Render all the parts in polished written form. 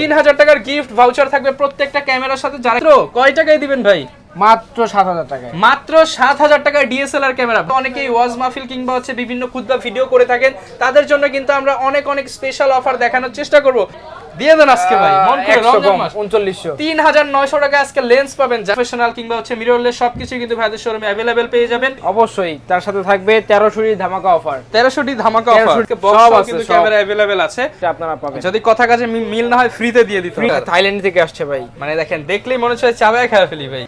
3000 টাকার gift voucher থাকবে প্রত্যেকটা ক্যামেরার সাথে। যারা কয় টাকায় দিবেন ভাই? মাত্র 7000 টাকায়। মাত্র 7000 টাকায় ডিএসএলআর ক্যামেরা। অনেকেই ওয়াজ মাহফিল কিংবা হচ্ছে বিভিন্ন খুতবা ভিডিও করে থাকেন, তাদের জন্য কিন্তু আমরা অনেক অনেক স্পেশাল অফার দেখানোর চেষ্টা করব। দিয়ে দেন আজকে ভাই, মন করে রমজান মাস 3900 3900 টাকা আজকে লেন্স পাবেন। প্রফেশনাল কিংবা হচ্ছে মিররলেস সবকিছু কিন্তু ভাইদের শোরুমে अवेलेबल পেয়ে যাবেন। অবশ্যই তার সাথে থাকবে 1300 ধামাকা অফার। 1300 ধামাকা অফার, বক্সও কিন্তু ক্যামেরা अवेलेबल আছে, এটা আপনারা পাবেন। যদি কথা কাজে মিল না হয় ফ্রিতে দিয়ে দিতে হবে। থাইল্যান্ড থেকে আসছে ভাই, মানে দেখেন দেখলেই মনে হচ্ছে চাবায় খাওয়া ফেলি ভাই।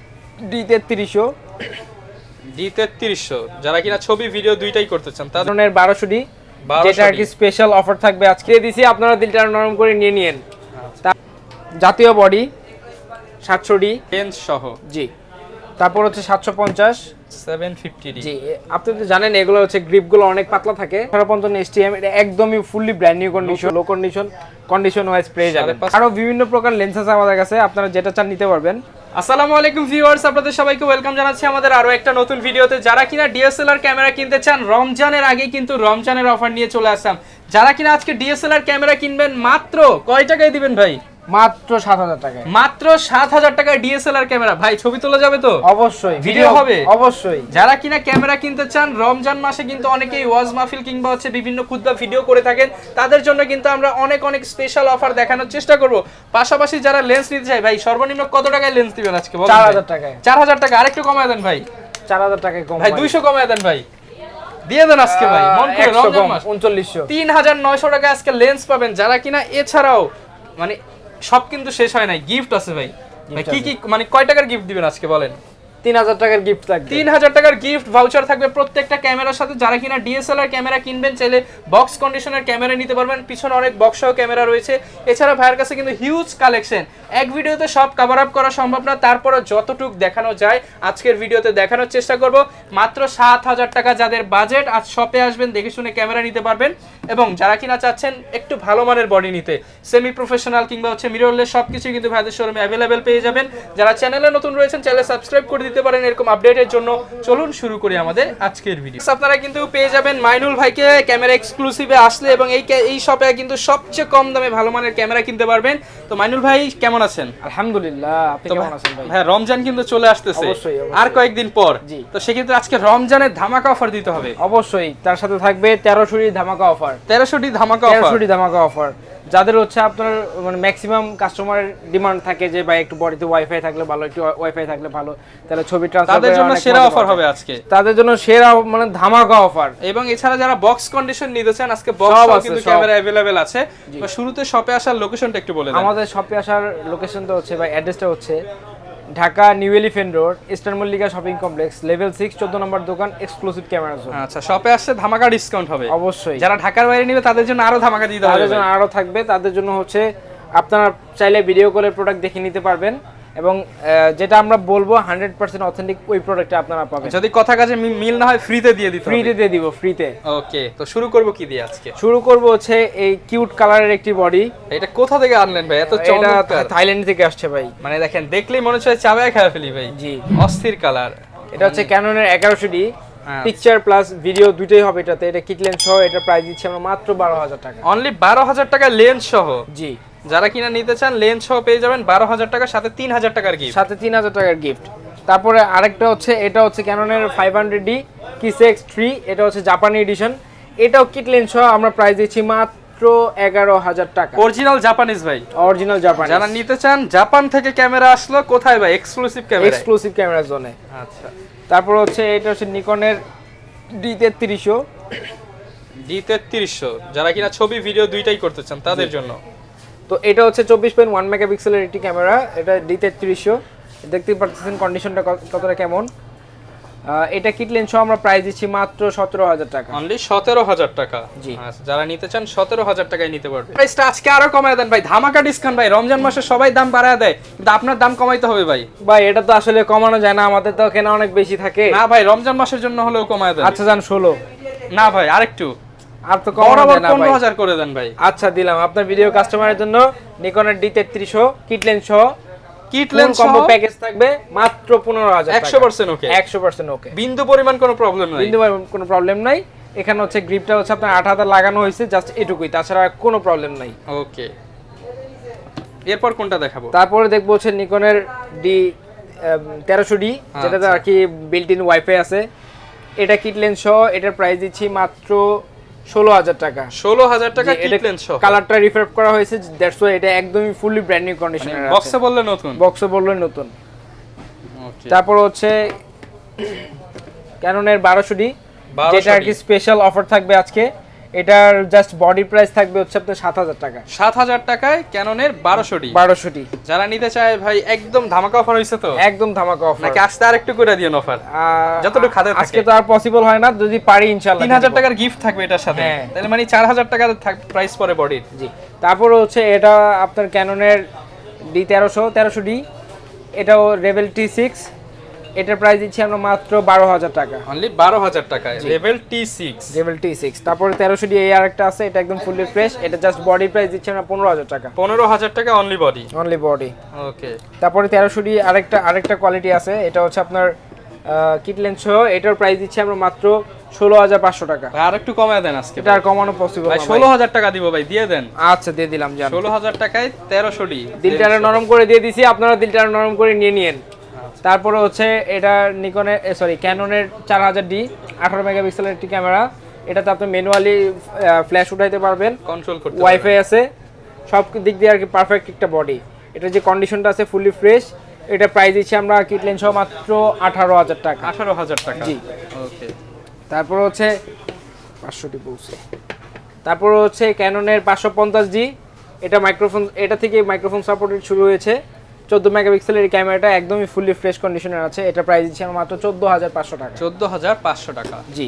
D3300 D3300 যারা কিনা ছবি ভিডিও দুইটাই করতে চান তাদের 1200 যেটা আর কি স্পেশাল অফার থাকবে আজকে দিছি, আপনারা দিলটা নরম করে নিয়ে নিয়েন। জাতীয় বডি 700 লেন্স সহ, জি। তারপর হচ্ছে 750 750 জি। আপনি তো জানেন এগুলো হচ্ছে গ্রিপগুলো অনেক পাতলা থাকে। 55 STM, এটা একদমই ফুললি ব্র্যান্ড নিউ কন্ডিশন, লো কন্ডিশন ওয়াইজ পেয়ে যাবেন। আরো বিভিন্ন প্রকার লেন্স আছে আমাদের কাছে, আপনারা যেটা চান নিতে পারবেন। আসসালামু আলাইকুম ভিউয়ার্স, আপনাদের সবাইকে ওয়েলকাম জানাচ্ছি আমাদের আরো একটা নতুন ভিডিওতে। যারা কিনা ডিএসএলআর ক্যামেরা কিনতে চান, রমজানের আগে কিন্তু রমজানের অফার নিয়ে চলে আসলাম। যারা কিনা আজকে ডিএসএলআর ক্যামেরা কিনবেন, মাত্র কয় টাকায় দিবেন ভাই? মাত্র 7000 টাকায়। মাত্র 7000 টাকায় ডিএসএলআর ক্যামেরা। ভাই ছবি তোলা যাবে তো? অবশ্যই ভিডিও হবে অবশ্যই। যারা কিনা ক্যামেরা কিনতে চান, রমজান মাসে কিন্তু অনেকেই ওয়াজ মাহফিল কিংবা হচ্ছে বিভিন্ন খুতবা ভিডিও করে থাকেন, তাদের জন্য কিন্তু আমরা অনেক অনেক স্পেশাল অফার দেখানোর চেষ্টা করব। পাশাপাশি যারা লেন্স নিতে চায়, ভাই সর্বনিম্ন কত টাকায় লেন্স দিবেন আজকে বলেন? 4000 টাকায়। 4000 টাকা, আরেকটু কমায় দেন ভাই। 4000 টাকায় কম ভাই 200 কমায় দেন ভাই, দিয়ে দেন আজকে ভাই, মন করে রমজান মাস 3900 3900 টাকা আজকে লেন্স পাবেন। যারা কিনা এছাড়াও মানে সব কিন্তু শেষ হয় নাই, গিফট আছে ভাই। ভাই কি কি মানে কয় টাকার গিফট দিবেন আজকে বলেন? 3000 টাকার গিফট থাকবে। 3000 টাকার গিফট ভাউচার থাকবে প্রত্যেকটা ক্যামেরার সাথে। যারা কিনা ডিএসএলআর ক্যামেরা কিনবেন, চাইলে বক্স কন্ডিশনের ক্যামেরা নিতে পারবেন। পিছনে অনেক বক্স সহ ক্যামেরা রয়েছে। এছাড়া ভাইয়ের কাছে কিন্তু হিউজ কালেকশন, এক ভিডিওতে সব কভার আপ করা সম্ভব না, তারপরে যতটুক দেখানো যায় আজকের ভিডিওতে দেখানোর চেষ্টা করব। মাত্র 7000 টাকা যাদের বাজেট, আজ শপে আসবেন, দেখে শুনে ক্যামেরা নিতে পারবেন। এবং যারা কিনা চাচ্ছেন একটু ভালো মানের বডি নিতে, সেমি প্রফেশনাল কিংবা হচ্ছে মিররলেস সবকিছু কিন্তু ভাইদের শোরুমে अवेलेबल পেয়ে যাবেন। যারা চ্যানেলে নতুন রয়েছেন, চ্যানেলে সাবস্ক্রাইব করে দিতে পারেন এরকম আপডেটের জন্য। চলুন শুরু করি আমাদের আজকের ভিডিও। আপনারা কিন্তু পেয়ে যাবেন মাইনুল ভাইকে ক্যামেরা এক্সক্লুসিভে আসলে, এবং এই শপে কিন্তু সবচেয়ে কম দামে ভালো মানের ক্যামেরা কিনতে পারবেন। তো মাইনুল ভাই কেমন আছেন? আলহামদুলিল্লাহ, আপনি কেমন আছেন ভাই? হ্যাঁ, রমজান কিন্তু চলে আসতেছে অবশ্যই। আর কয়েকদিন পর, জি। তো সেক্ষেত্রে আজকে রমজানের ধামাকা অফার দিতে হবে। অবশ্যই তার সাথে থাকবে 1300 ধামাকা অফার। 1300 ধামাকা অফার, 1300 ধামাকা অফার। যাদের হচ্ছে আপনার মানে ম্যাক্সিমাম কাস্টমারের ডিমান্ড থাকে যে ভাই একটু বডিতে ওয়াইফাই থাকলে ভালো, একটু ওয়াইফাই থাকলে ভালো, তাহলে ছবি ট্রান্সফার তাদের জন্য সেরা অফার হবে আজকে। তাদের জন্য সেরা মানে ধামাকা অফার। এবং এছাড়া যারা বক্স কন্ডিশন নিতে চান, আজকে বক্স কিন্তু ক্যামেরা अवेलेबल আছে। তো শুরুতে শপে আসার লোকেশনটা একটু বলে দেন। আমাদের শপে আসার লোকেশনটা হচ্ছে ভাই, অ্যাড্রেসটা হচ্ছে Dhaka new elephant road, eastern Mallika shopping complex, level 6, 14 নম্বর দোকান, এক্সক্লুসিভ ক্যামেরা জোন। আচ্ছা, শপে আসলে ধামাকা ডিসকাউন্ট হবে অবশ্যই। যারা ঢাকার বাইরে নেবে তাদের জন্য আরো ধামাকা দিতে হবে। তাদের জন্য আরো থাকবে, তাদের জন্য হচ্ছে আপনারা চাইলে ভিডিও কলে প্রোডাক্ট দেখে নিতে পারবেন, এবং যেটা আমরা বলবো 100% অথেন্টিক ওই প্রোডাক্টটা আপনারা পাবেন। যদি কথা কাজে মিল না হয় ফ্রিতে দিয়ে দিতে হবে। ফ্রিতে দিয়ে দিব, ফ্রিতে। ওকে, তো শুরু করব কি দিয়ে আজকে? শুরু করব হচ্ছে এই কিউট কালারের একটি বডি। এটা কোথা থেকে আনলেন ভাই? এত চমৎকার। থাইল্যান্ড থেকে আসছে ভাই। মানে দেখেন দেখলেই মনে হচ্ছে চাবায় খাওয়া ফেলি ভাই। জি। অস্থির কালার। এটা হচ্ছে ক্যাননের 1100D, পিকচার প্লাস ভিডিও দুটোই হবে এটাতে। এটা কিট লেন্স সহ, এটা প্রাইস দিচ্ছি আমরা মাত্র 12000 টাকা। অনলি 12000 টাকা লেন্স সহ। জি। যারা কিনা নিতে চান লেন্স সহ পেয়ে যাবেন 12000 টাকা, সাথে 3000 টাকার গিফট। সাথে 3000 টাকার গিফট। তারপরে আরেকটা হচ্ছে, এটা হচ্ছে ক্যাননের 500D K6-3, এটা হচ্ছে জাপানি এডিশন। এটাও কিট লেন্স সহ আমরা প্রাইস দিচ্ছি মাত্র 11000 টাকা। অরিজিনাল জাপানিজ ভাই, অরিজিনাল জাপানি। যারা নিতে চান, জাপান থেকে ক্যামেরা আসলো কোথায় ভাই? এক্সক্লুসিভ ক্যামেরা, এক্সক্লুসিভ ক্যামেরা জোনে। আচ্ছা। তারপর হচ্ছে এটা হচ্ছে নিকনের D3300। D3300 যারা কিনা ছবি ভিডিও দুইটাই করতে চান তাদের জন্য। তো এটা হচ্ছে 24.1 মেগাপিক্সেলের একটি ক্যামেরা, এটা D3300। দেখতে পাচ্ছেন কন্ডিশনটা কতটা কেমন। এটা কিট লেন্স সহ আমরা প্রাইস দিচ্ছি মাত্র 17000 টাকা। অনলি 17000 টাকা। জি। আচ্ছা, যারা নিতে চান 17000 টাকায় নিতে পারবে। প্রাইসটা আজকে আরো কমায় দেন ভাই, ধামাকা ডিসকাউন্ট ভাই। রমজান মাসে সবাই দাম বাড়ায় দেয়, কিন্তু আপনার দাম কমাইতে হবে ভাই। ভাই এটা তো আসলে কমানো যায় না, আমাদের তো কেনা অনেক বেশি থাকে। না ভাই, রমজান মাসের জন্য হলেও কমায় দেন। আচ্ছা যান 16। না ভাই, আরেকটু আর তো কমানো যায় না ভাই। 15000 করে দেন ভাই। আচ্ছা দিলাম আপনার ভিডিও কাস্টমারের জন্য নিকনের D3300 কিট লেন্স সহ, কিট লেন্স কম্বো প্যাকেজ থাকবে মাত্র 15000 টাকা। 100% ওকে, 100% ওকে। বিন্দু পরিমাণ কোনো প্রবলেম নাই। বিন্দু কোনো প্রবলেম নাই। এখানে হচ্ছে গ্রিপটা হচ্ছে আপনার 8000 লাগানো হয়েছে, জাস্ট এটুকুই, তাছাড়া কোনো প্রবলেম নাই। ওকে। এরপর কোনটা দেখাবো? তারপরে দেখবো হচ্ছে নিকনের ডি 1300D, যেটাতে আর কি বিল্ট ইন ওয়াইফাই আছে। এটা কিট লেন্স সহ, এটার প্রাইস দিচ্ছি মাত্র 16000 টাকা। 16000 টাকা কিট লেন্স সহ। কালারটা রিফ্রেশ করা হয়েছে, দ্যাটস ওয়াই এটা একদমই ফুললি ব্র্যান্ড নিউ কন্ডিশনে আছে। বক্সে বললে নতুন, বক্সে বললে নতুন। ওকে, তারপর হচ্ছে ক্যাননের 1200D, যেটা আর কি স্পেশাল অফার থাকবে আজকে। এটার জাস্ট বডি প্রাইস থাকবে হচ্ছে আপনার 7000 টাকা। 7000 টাকায় ক্যাননের 1200D। 1200D যারা নিতে চায় ভাই একদম ধামাকা অফার হইছে তো? একদম ধামাকা অফার। নাকি আস্তে আরেকটু করে দিয়েন অফার? যতটুকু খাতে থাকে। আজকে তো আর পসিবল হয় না, যদি পারি ইনশাআল্লাহ 3000 টাকার গিফট থাকবে এটার সাথে। তাহলে মানে 4000 টাকার প্রাইস পরে বডির। জি। তারপর হচ্ছে এটা আপনার ক্যাননের D1300D, এটাও রেবেল T6, এটার প্রাইস দিচ্ছি আমরা মাত্র 12000 টাকা। অনলি 12000 টাকায় লেভেল T6। Level T6। তারপরে 1300D এই আরেকটা আছে, এটা একদম ফুললি ফ্রেশ। এটা জাস্ট বডি প্রাইস দিচ্ছি আমরা 15000 টাকা। 15000 টাকা only body. Only body. Okay. তারপরে 1300D আরেকটা কোয়ালিটি আছে, এটা হচ্ছে আপনার কিট লেন্স সহ, এটার প্রাইস দিচ্ছি আমরা মাত্র 16500 টাকা। ভাই আরেকটু কমায় দেন আজকে। এটা আর কমানো পসিবল না ভাই। 16000 টাকা দিব ভাই, দিয়ে দেন। আচ্ছা দিয়ে দিলাম জান। 16000 টাকায় 1300D। দিলটা নরম করে দিয়ে দিছি, আপনারা দিলটা নরম করে নিয়ে নিয়েন। তারপরে হচ্ছে এটা নিকনের ক্যাননের 4000D 18 মেগাপিক্সেলের একটি ক্যামেরা। এটাতে আপনি ম্যানুয়ালি ফ্ল্যাশ উঠাইতে পারবেন, কন্ট্রোল করতে ওয়াইফাই আছে, সব দিক দিয়ে আর কি পারফেক্ট একটা বডি। এটা যে কন্ডিশনটা আছে ফুললি ফ্রেশ। এটা প্রাইস দিচ্ছি আমরা কিট লেন্স সহ মাত্র 18000 টাকা। 18000 টাকা। জি। ওকে। তারপর হচ্ছে 500টি বলছে। তারপর হচ্ছে ক্যাননের 550D, এটা মাইক্রোফোন, এটা থেকে মাইক্রোফোন সাপোর্টেড শুরু হয়েছে। 14 মেগাপিক্সেলের এই ক্যামেরাটা একদমই ফুললি ফ্রেশ কন্ডিশনের আছে। এটা প্রাইস দিচ্ছি আমরা মাত্র 14500 টাকা। 14500 টাকা। জি।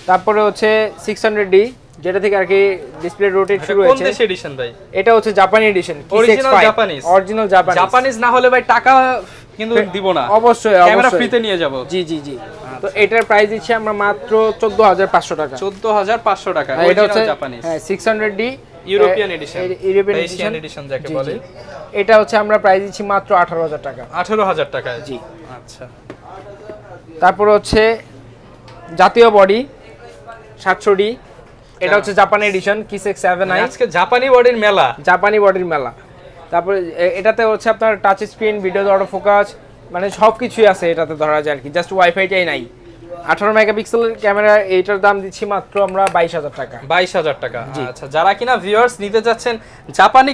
তারপরে হচ্ছে 600D, যেটা থেকে আর কি ডিসপ্লে রোটেট শুরু হয়েছে। কোন দেশ এডিশন ভাই? এটা হচ্ছে জাপানি edition. Original Japanese. Original Japanese. Japanese না হলে ভাই টাকা কিন্তু দিব না। অবশ্যই ক্যামেরা ফ্রিতে নিয়ে যাব। জি জি জি। তো এটার প্রাইস দিচ্ছি আমরা মাত্র 14500 টাকা। 14500 টাকা। এটা হচ্ছে জাপানিজ। হ্যাঁ 600D European addition. European addition যাকে বলে। এটা হচ্ছে আমরা প্রাইস দিচ্ছি মাত্র 18000 টাকা। 18000 টাকা। জি। আচ্ছা। তারপর হচ্ছে জাতীয় বডি 700D, এটা হচ্ছে জাপানি এডিশন কিসেক 7i। আজকে জাপানি বডির মেলা। জাপানি বডির মেলা। তারপরে এটাতে হচ্ছে আপনার touch screen, video auto focus, মানে সবকিছুই আছে এটাতে ধরা যায় আর কি, জাস্ট ওয়াইফাইটাই নাই। 18 মেগাপিক্সেলের ক্যামেরা, এইটার দাম দিচ্ছি মাত্র আমরা 22000 টাকা। 22000 টাকা। আচ্ছা, যারা কিনা ভিউয়ার্স নিতে যাচ্ছেন জাপানি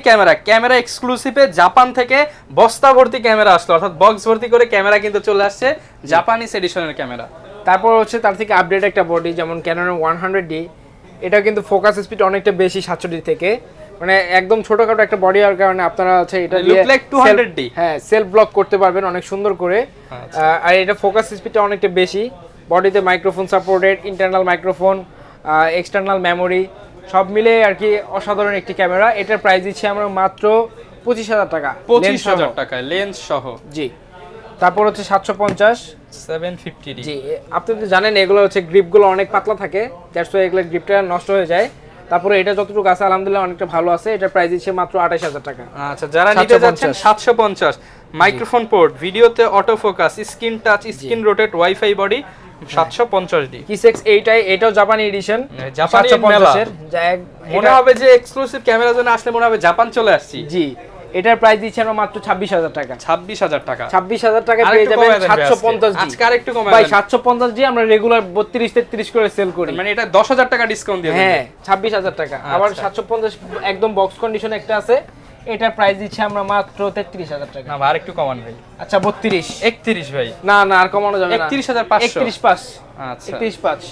ক্যামেরা এক্সক্লুসিভে জাপান থেকে বস্তা ভর্তি ক্যামেরা আসলো, অর্থাৎ বক্স ভর্তি করে ক্যামেরা কিন্তু চলে আসছে, জাপানিজ এডিশনের ক্যামেরা। তারপর হচ্ছে তার থেকে আপডেট একটা বডি, যেমন ক্যাননের 100D, এটা কিন্তু ফোকাস স্পিড অনেকটা বেশি 700D থেকে, মানে একদম ছোটখাটো একটা বডি হওয়ার কারণে আপনারা হচ্ছে এটা দিয়ে 200D হ্যাঁ সেলফ ব্লক করতে পারবেন অনেক সুন্দর করে। আর এটা ফোকাস স্পিডটা অনেকটা বেশি। বডিতে microphone supported, internal microphone, external memory সব মিলে আর কি অসাধারণ একটি ক্যামেরা। এটার প্রাইস দিচ্ছি আমরা মাত্র 25000 টাকা। 25000 টাকায় লেন্স সহ। জি। তারপর হচ্ছে 750 750D। জি। আপনি তো জানেন এগুলো হচ্ছে গ্রিপগুলো অনেক পাতলা থাকে, দ্যাটস ওয়াই এগুলো গ্রিপটা নষ্ট হয়ে যায়। তারপরে এটা যতটুকু আছে আলহামদুলিল্লাহ অনেকটা ভালো আছে। এটার প্রাইস দিচ্ছে মাত্র 28000 টাকা। আচ্ছা, যারা নিতে যাচ্ছেন 750, মাইক্রোফোন পোর্ট, ভিডিওতে auto focus, screen touch, screen rotate, wifi body, 750D। কিসেক্স এটাও জাপানি এডিশন, জাপানি মেলা। মনে হবে যে এক্সক্লুসিভ ক্যামেরা জন্য আসলে মনে হবে জাপান চলে আসছি। জি। এটার প্রাইস দিচ্ছি আমরা মাত্র 26000 টাকা। 26000 টাকা। 26000 টাকা পেয়ে যাবেন 750G। আজকে আরেকটু কমায় ভাই 750G আমরা রেগুলার 32 33 করে সেল করি, মানে এটা 10000 টাকা ডিসকাউন্ট দিয়ে দেন। হ্যাঁ 26000 টাকা। আবার 750 একদম বক্স কন্ডিশন একটা আছে, এটার প্রাইস দিচ্ছি আমরা মাত্র 33000 টাকা। না ভাই আরেকটু কমান ভাই। আচ্ছা 32 31 ভাই। না না আর কমানো যাবে না। 31500। 315। আচ্ছা 315।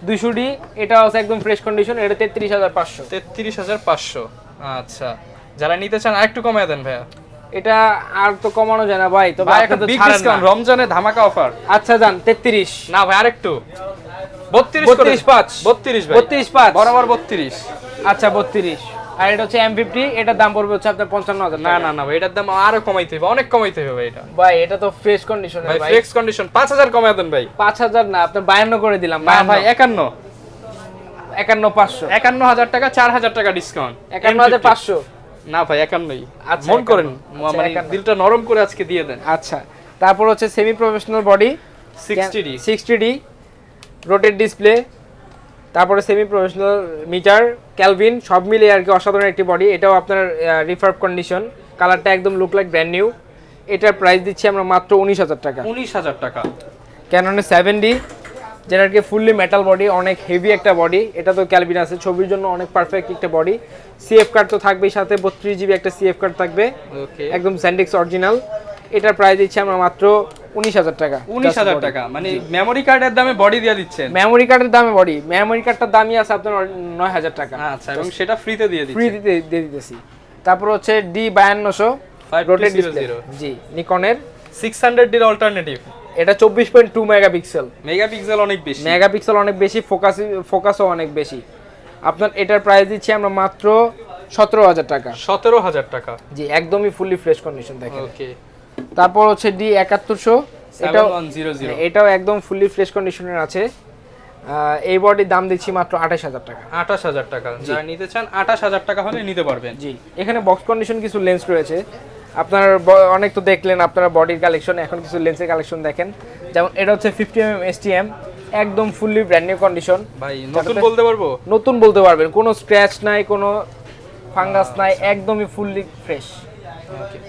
200D এটা আছে একদম ফ্রেশ কন্ডিশন, এটা 33500। 33500। আচ্ছা, যারা নিতে চান আরেকটু কমায় দেন ভাইয়া। এটা আর তো কমানো যায় না ভাই, তবে ভাই আপনি একটা তো বিগ ছাড়েন ডিসকাউন্ট, না। রমজানে ধামাকা অফার। আচ্ছা যান 33। না ভাই আরেকটু 32 করে 32.5 32 ভাই 32.5 বরাবর 32। আচ্ছা 32। আর এটা হচ্ছে M50, এটার দাম পড়বে হচ্ছে আপনার 55000 না টাকা। না না ভাই, এটার দাম আরো কমাইতে হবে, অনেক কমাইতে হবে ভাই এটা। ভাই এটা তো ফ্রেশ কন্ডিশনে ভাই ভাই। ফ্লেক্স কন্ডিশন 5000 কমায় দেন ভাই। 5000 না, আপনি 52 করে দিলাম। না ভাই 51 51500। 51000 টাকা, 4000 টাকা ডিসকাউন্ট। 51500। না ভাই 51। আচ্ছা, মন করেন, 51 মানে 51 দিলটা নরম করে আজকে দিয়ে দেন। আচ্ছা। তারপর হচ্ছে semi professional body 60D 60D rotate display, তারপরে সেমি প্রফেশনাল মিটার, ক্যালভিন সব মিলিয়ে আর কি অসাধারণ একটি বডি। এটাও আপনার রিফার্ব কন্ডিশন, কালারটা একদম লুক লাইক ব্র্যান্ড নিউ। এটার প্রাইস দিচ্ছি আমরা মাত্র 19,000 টাকা। 19,000 টাকা। ক্যাননের 7D, যেটা কি ফুললি মেটাল বডি, অনেক হেভি একটা বডি। এটা তো ক্যালভিন আছে, ছবির জন্য অনেক পারফেক্ট একটা বডি। সিএফ কার্ড তো থাকবেই সাথে, 32 জিবি একটা সিএফ কার্ড থাকবে, ওকে একদম স্যান্ডিক্স অরিজিনাল। এটার প্রাইস দিচ্ছি আমরা মাত্র 19,000 টাকা। 19,000 টাকা, মানে মেমোরি কার্ডের দামে বডি দিয়ে দিচ্ছেন। মেমোরি কার্ডের দামে বডি, মেমোরি কার্ডটার দামই আছে আপনার 9,000 টাকা। আচ্ছা, এবং সেটা ফ্রিতে দিয়ে ফ্রি দিচ্ছেন। দিয়ে দিতেছি। তারপর হচ্ছে D5200 রোটেট ডিসপ্লে, জি নিকনের 600 এর অল্টারনেটিভ। এটা 24.2 মেগাপিক্সেল। মেগাপিক্সেল অনেক বেশি, মেগাপিক্সেল অনেক বেশি, ফোকাসও অনেক বেশি। আপনার এটার প্রাইস দিচ্ছি আমরা মাত্র 17,000 টাকা। 17,000 টাকা, জি একদমই ফুললি ফ্রেশ কন্ডিশন দেখেন। ওকে। তারপর হচ্ছে D7100, এটাও 7100, এটাও একদম ফুললি ফ্রেশ কন্ডিশনের আছে। এই বডির দাম দিচ্ছি মাত্র 28,000 টাকা। 28,000 টাকা, যারা নিতে চান 28,000 টাকা হলে নিতে পারবেন। জি এখানে বক্স কন্ডিশন কিছু লেন্স রয়েছে। আপনার অনেক তো দেখলেন আপনারা বডির কালেকশন, এখন কিছু লেন্সের কালেকশন দেখেন। যেমন এটা হচ্ছে 50mm STM, একদম ফুললি ব্র্যান্ড নিউ কন্ডিশন। ভাই নতুন বলতে পারবো? নতুন বলতে পারবেন, কোনো স্ক্র্যাচ নাই, কোনো ফাঙ্গাস নাই, একদমই ফুললি ফ্রেশ।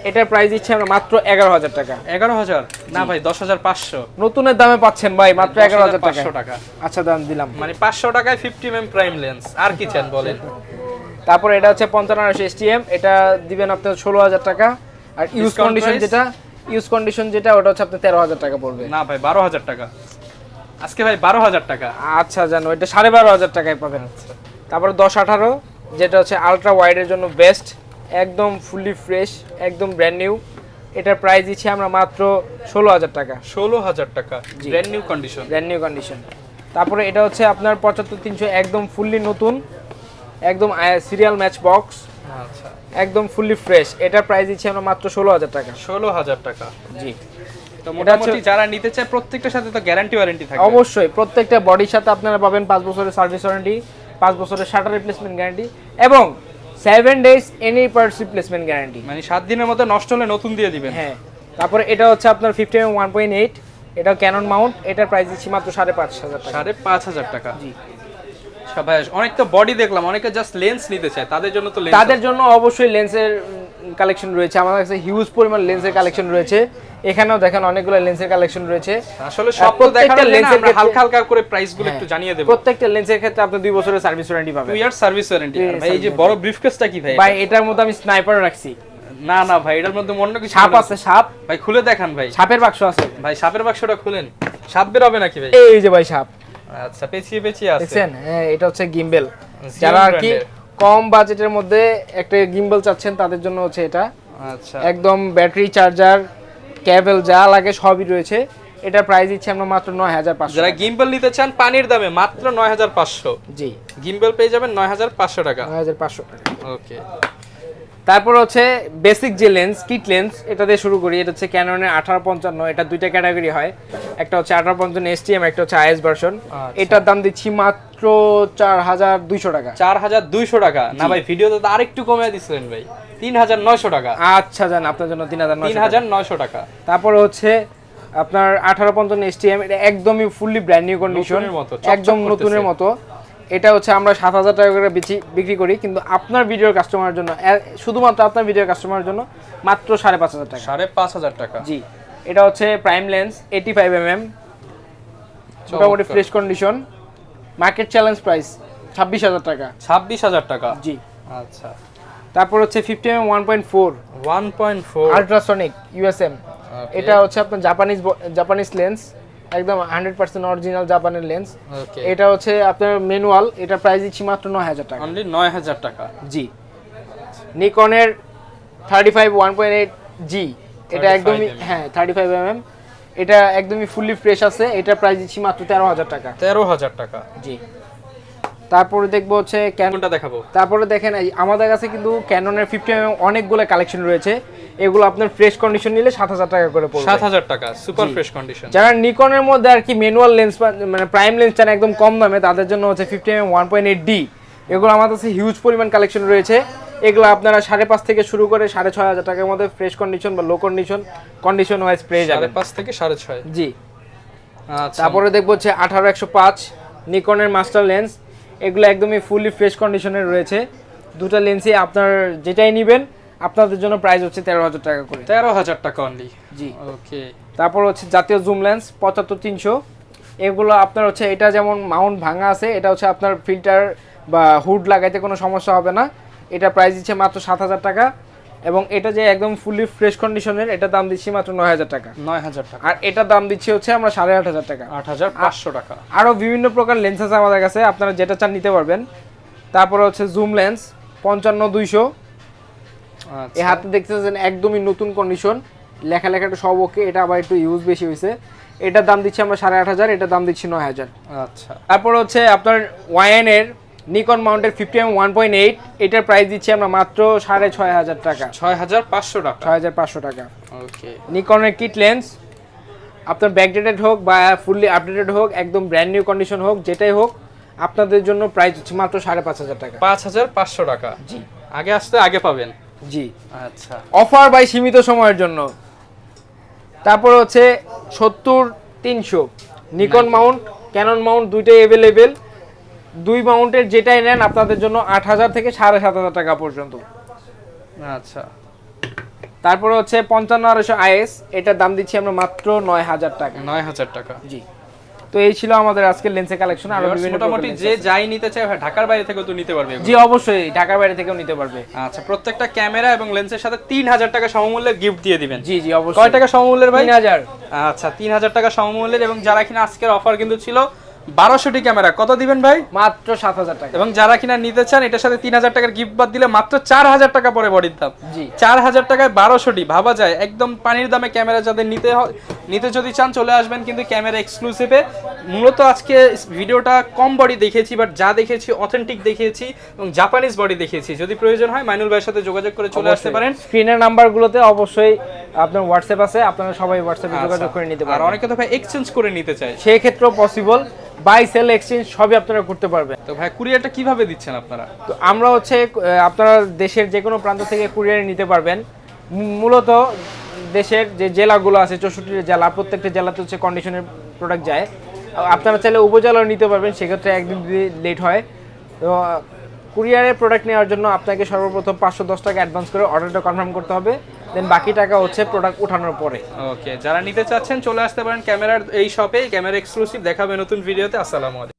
এটার প্রাইস দিচ্ছি আমরা মাত্র 11,000 টাকা। 11,000 না ভাই, 10,500। নতুনের দামে পাচ্ছেন ভাই মাত্র 11,000 টাকা। আচ্ছা দাম দিলাম, মানে 500 টাকায় 50mm প্রাইম লেন্স, আর কি চান বলেন। তারপর এটা হচ্ছে 55 STM, এটা দিবেন আপনার 16,000 টাকা। আর ইউজ কন্ডিশন যেটা ওটা হচ্ছে আপনার 13,000 টাকা পড়বে। না ভাই 12,000 টাকা আজকে ভাই, 12,000 টাকা। আচ্ছা জানো, এটা 12,500 টাকায় পাবেন। তারপর 10-18 যেটা হচ্ছে আলট্রা ওয়াইডের জন্য বেস্ট, একদম ফুললি ফ্রেশ, একদম ব্র্যান্ড নিউ। এটার প্রাইস দিচ্ছি আমরা মাত্র 16,000 টাকা। 16,000 টাকা, brand new condition. Brand new condition. তারপরে এটা হচ্ছে আপনার 75-300, একদম ফুললি নতুন, একদম সিরিয়াল ম্যাচ বক্স, আচ্ছা একদম ফুললি ফ্রেশ। এটার প্রাইস দিচ্ছি আমরা মাত্র 16,000 টাকা। 16,000 টাকা, জি। তো মোটামুটি যারা নিতে চায় প্রত্যেকটার সাথে তো গ্যারান্টি ওয়ারেন্টি থাকবে। অবশ্যই প্রত্যেকটা বডির সাথে আপনারা পাবেন 5 বছরের সার্ভিস ওয়ারেন্টি, 5 বছরের শাটার রিপ্লেসমেন্ট গ্যারান্টি এবং 7 days any parts replacement guarantee. মানে 7 দিনের মধ্যে নষ্ট হলে নতুন দিয়ে দিবেন। হ্যাঁ। তারপরে এটা হচ্ছে আপনার 50mm 1.8, এটা ক্যানন মাউন্ট। এটার প্রাইস দিচ্ছি মাত্র 5,500 টাকা। 5,500 টাকা, জি। সবাই অনেক তো বডি দেখলাম, অনেকে জাস্ট লেন্স নিতে চায়, তাদের জন্য তো লেন্স, তাদের জন্য অবশ্যই লেন্সের কালেকশন রয়েছে। আমাদের কাছে হিউজ পরিমাণ লেন্সের কালেকশন রয়েছে। এখানেও দেখেন অনেকগুলো লেন্সের কালেকশন রয়েছে। আসলে সব তো দেখানো লেন্সের হালকা হালকা করে প্রাইসগুলো একটু জানিয়ে দেব। প্রত্যেকটা লেন্সের ক্ষেত্রে আপনি 2 বছরের সার্ভিস ওয়ারেন্টি পাবেন। 2 ইয়ার সার্ভিস ওয়ারেন্টি। ভাই এই যে বড় ব্রিফকেসটা কি ভাই? ভাই এটার মধ্যে আমি স্নাইপার রাখছি। না না ভাই, এটার মধ্যে অন্য কিছু সাপ আছে, সাপ। ভাই খুলে দেখান ভাই। সাপের বাক্স আছে ভাই, সাপের বাক্সটা খুলেন, সাপ বের হবে নাকি ভাই? এই যে ভাই সাপ। আচ্ছা, পেঁচিয়ে আছে দেখছেন? হ্যাঁ, এটা হচ্ছে গিম্বেল। যারা আর কি কম বাজেটের মধ্যে একটা গিম্বেল চাচ্ছেন তাদের জন্য হচ্ছে এটা। আচ্ছা, একদম ব্যাটারি, চার্জার, কেবল যা লাগে সবই রয়েছে। এটা প্রাইস দিচ্ছি আমরা মাত্র 9,500। যারা গিম্বেল নিতে চান পানির দামে মাত্র 9,500। জি, গিম্বেল পেয়ে যাবেন 9,500 টাকা। 9,500 টাকা। ওকে। তারপর হচ্ছে বেসিক যে লেন্স, কিট লেন্স, এটা দিয়ে শুরু করি। এটা হচ্ছে ক্যাননের 1855, এটা দুইটা ক্যাটাগরি হয়, একটা হচ্ছে 1855 STM, একটা হচ্ছে IS ভার্সন। এটার দাম দিচ্ছি মাত্র 4,200 টাকা। 4,200 টাকা? না ভাই, ভিডিওতে তো আরেকটু কমিয়ে দিছিলেন ভাই, 3,900 টাকা। আচ্ছা জান, আপনার জন্য 3,900 টাকা। তারপর হচ্ছে আপনার 1855 STM, এটা একদমই ফুললি ব্র্যান্ড নিউ কন্ডিশন, একদম নতুনের মতো। এটা হচ্ছে আমরা 7,000 টাকা করে বিক্রি করি, কিন্তু আপনার ভিডিওর কাস্টমারের জন্য, শুধুমাত্র আপনার ভিডিওর কাস্টমারের জন্য মাত্র 5,500 টাকা। 5,500 টাকা, জি। এটা হচ্ছে প্রাইম লেন্স 85mm, মোটামুটি fresh condition. Market challenge price 26,000 টাকা। 26,000 টাকা, জি। আচ্ছা। তারপর হচ্ছে 50mm 1.4 আল্ট্রাসনিক USM, এটা হচ্ছে আপনার জাপানিজ লেন্স, একদম 100% অরিজিনাল জাপানের লেন্স। এটা হচ্ছে আপনার ম্যানুয়াল, এটা প্রাইস দিচ্ছি মাত্র 9,000 টাকা। অনলি 9,000 টাকা, জি। নিকনের 35 1.8G, এটা একদমই, হ্যাঁ 35mm, এটা একদমই ফুললি ফ্রেশ আছে। এটা প্রাইস দিচ্ছি মাত্র 13,000 টাকা। 13,000 টাকা, জি। তারপরে দেখবো হচ্ছে কোনটা দেখাবো? তারপরে দেখেন আমাদের কাছে কিন্তু ক্যাননের 50mm অনেকগুলো কালেকশন রয়েছে। এগুলো আপনার ফ্রেশ কন্ডিশন নিলে 7,000 টাকা করে পড়বে। 7,000 টাকা, সুপার ফ্রেশ কন্ডিশন। যারা নিকনের মধ্যে আর কি ম্যানুয়াল লেন্স মানে প্রাইম লেন্স চান একদম কম দামে, তাদের জন্য হচ্ছে 50mm 1.8D। এগুলো আমাদের কাছে হিউজ পরিমাণ কালেকশন রয়েছে। এগুলো আপনারা 5.5 থেকে শুরু করে 6,500 টাকার মধ্যে ফ্রেশ কন্ডিশন বা লো কন্ডিশন ওয়াইজ পেয়ে যাবেন। 5.5 থেকে 6.5, জি। আচ্ছা। তারপরে দেখবো হচ্ছে 18-105 নিকনের মাস্টার লেন্স, এগুলো একদমই ফুললি ফ্রেশ কন্ডিশনের রয়েছে। দুটো লেন্সই আপনার যেটাই নেবেন আপনাদের জন্য প্রাইস হচ্ছে 13,000 টাকা করে। 13,000 টাকা অনলি। জি। ওকে। তারপর হচ্ছে জাতীয় জুম লেন্স 75-300, এগুলো আপনার হচ্ছে এটা যেমন মাউন্ট ভাঙা আছে, এটা হচ্ছে আপনার ফিল্টার বা হুড লাগাইতে কোনো সমস্যা হবে না। এটা প্রাইস দিচ্ছে মাত্র 7,000 টাকা, এবং এটা যে একদম ফুলি ফ্রেশ কন্ডিশনের, এটা দাম দিচ্ছি মাত্র 9,000 টাকা। 9,000 টাকা। আর এটা দাম দিচ্ছি হচ্ছে আমরা 8,500 টাকা। 8,500 টাকা। আরও বিভিন্ন প্রকার লেন্স আছে আমাদের কাছে, আপনারা যেটা চান নিতে পারবেন। তারপর হচ্ছে জুম লেন্স 55-200, আচ্ছা। এই হাতে দেখতেছেন একদমই নতুন কন্ডিশন, লেখাটা সব ওকে। এটা আবার একটু ইউজ বেশি হয়েছে। এটার দাম দিচ্ছি আমরা 8,500, এটার দাম দিচ্ছি 9,000। আচ্ছা। তারপর হচ্ছে আপনার ওয়াইএন এর নিকন মাউন্টের 50mm1.8, এটার প্রাইস দিচ্ছি আমরা মাত্র 6,500 টাকা। 6,500 টাকা। 6,500 টাকা। ওকে। নিকনের কিট লেন্স আপনার ব্যাকডেটেড হোক বা ফুললি আপডেটেড হোক, একদম ব্র্যান্ড নিউ কন্ডিশন হোক, যেটাই হোক, আপনাদের জন্য প্রাইস হচ্ছে মাত্র 5,500 টাকা। 5,500 টাকা। জি। আগে আসতে আগে পাবেন। জি। আচ্ছা। অফার বাই সীমিত সময়ের জন্য। তারপর হচ্ছে 70-300 নিকন মাউন্ট, ক্যানন মাউন্ট দুইটাই অ্যাভেলেবেল। দুই মাউন্টের যেটাই নেন আপনাদের জন্য 8,000 থেকে 7,500 টাকা পর্যন্ত। আচ্ছা। তারপর হচ্ছে 55-200 IS, এটার দাম দিচ্ছি আমরা মাত্র 9,000 টাকা। 9,000 টাকা। জি। তো এই ছিল আমাদের আজকের লেন্সের কালেকশন। আরো বিভিন্ন মোটামুটি যে যাই নিতে চায় ভাই ঢাকার বাইরে থেকেও তো নিতে পারবে এগুলো। জি অবশ্যই, ঢাকার বাইরে থেকেও নিতে পারবে। আচ্ছা, প্রত্যেকটা ক্যামেরা এবং লেন্সের সাথে 3,000 টাকা সমমূল্যের গিফট দিয়ে দিবেন। জি জি অবশ্যই। কয় টাকা সমমূল্যের ভাই? 3,000। আচ্ছা, 3,000 টাকা সমমূল্যের। এবং যারা কিনা আজকের অফার কিন্তু ছিল 1200টি ক্যামেরা, কত দিবেন ভাই? মাত্র 7,000 টাকা। এবং যারা কিনা নিতে চান এটার সাথে 3,000 টাকার গিফট বাদ দিলে মাত্র 4,000 টাকা পরে বডির দাম। জি। 4,000 টাকায় 1200টি, ভাবা যায়। একদম পানির দামে ক্যামেরা যাদের নিতে যদি চান চলে আসবেন কিন্তু ক্যামেরা এক্সক্লুসিভে। মূলত আজকে ভিডিওটা কম বডি দেখিয়েছি, বাট যা দেখেছি অথেন্টিক দেখিয়েছি এবং জাপানিজ বডি দেখিয়েছি। যদি প্রয়োজন হয় মাইনুল ভাইয়ের সাথে যোগাযোগ করে চলে আসতে পারেন। স্ক্রিনের নাম্বারগুলোতে অবশ্যই আপনার হোয়াটসঅ্যাপ আছে, আপনারা সবাই হোয়াটসঅ্যাপে যোগাযোগ করে নিতে আর পারেন। অনেকে তো ভাই এক্সচেঞ্জ করে নিতে চায়, সেই ক্ষেত্রেও পসিবল, বাই সেল এক্সচেঞ্জ সবই আপনারা করতে পারবেন। তো ভাই কুরিয়ারটা কিভাবে দিচ্ছেন আপনারা? তো আমরা হচ্ছে আপনারা দেশের যে কোনো প্রান্ত থেকে কুরিয়ারে নিতে পারবেন। মূলত দেশের যে জেলাগুলো আছে, 64টি জেলা, প্রত্যেকটা জেলাতে হচ্ছে কন্ডিশনের প্রোডাক্ট যায়। আপনারা চাইলে উপজেলাও নিতে পারবেন, সেক্ষেত্রে একদিন লেট হয়। তো কুরিয়ারের প্রোডাক্ট নেওয়ার জন্য আপনাকে সর্বপ্রথম 510 টাকা অ্যাডভান্স করে অর্ডারটা কনফার্ম করতে হবে, দেন বাকি টাকা হচ্ছে প্রোডাক্ট ওঠানোর পরে। ওকে, যারা নিতে চাচ্ছেন চলে আসতে পারেন ক্যামেরার এই শপে। ক্যামেরা এক্সক্লুসিভ দেখাবে নতুন ভিডিওতে। আসসালামু আলাইকুম।